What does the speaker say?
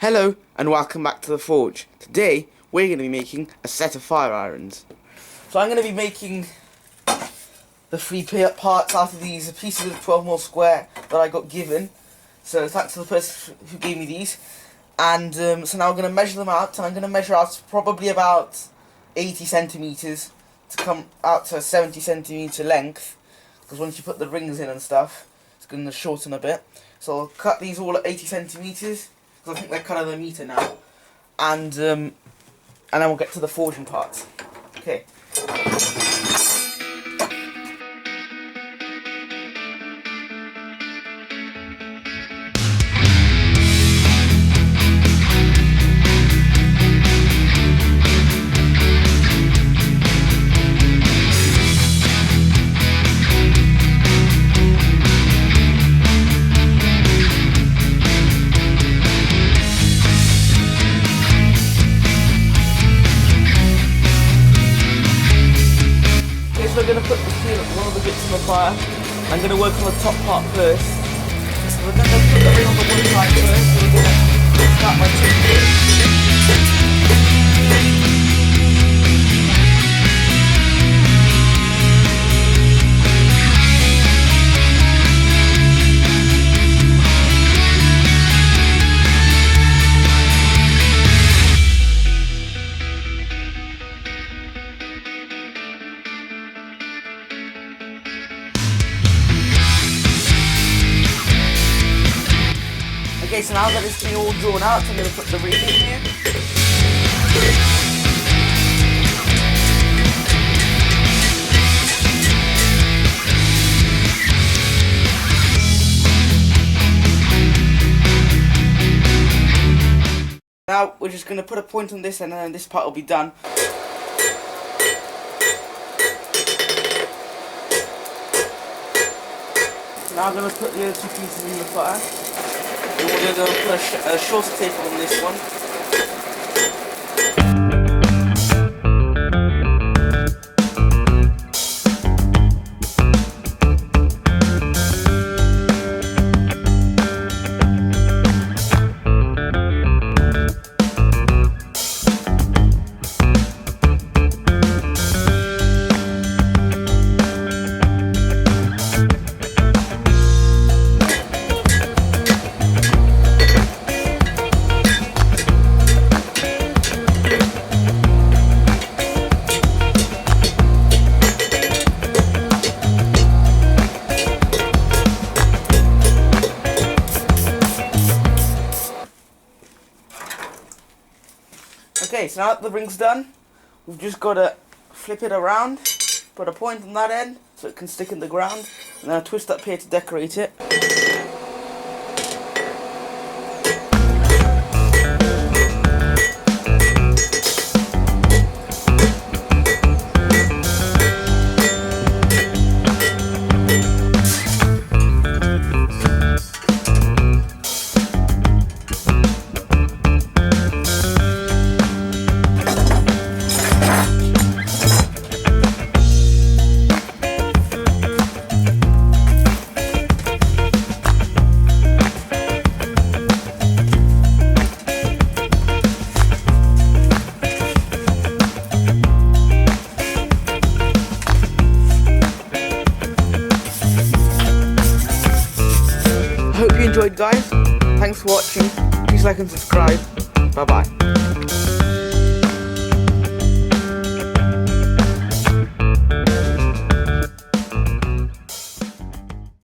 Hello and welcome back to the Forge. Today we're going to be making a set of fire irons. So I'm going to be making the three parts out of these pieces of 12mm square that I got given. So thanks to the person who gave me these. And so now I'm going to measure them out, and I'm going to measure out probably about 80 centimeters to come out to a 70 centimeter length. Because once you put the rings in and stuff, it's going to shorten a bit. So I'll cut these all at 80 centimeters. I think they're kind of the meter now, and then we'll get to the forging part. Okay. We're going to put one of the bits in the fire. I'm going to work on the top part first. So we're going to put the ring on the one side first. So we're going to start my tip here. Okay, so now that it's been all drawn out, I'm going to put the ring in here. Now we're just going to put a point on this, and then this part will be done. Now I'm going to put the other two pieces in the fire. And we're going to put a shorter tape on this one. Okay, so now that the ring's done, we've just got to flip it around, put a point on that end so it can stick in the ground, and then a twist up here to decorate it. Hope you enjoyed, guys. Thanks for watching. Please like and subscribe. Bye bye.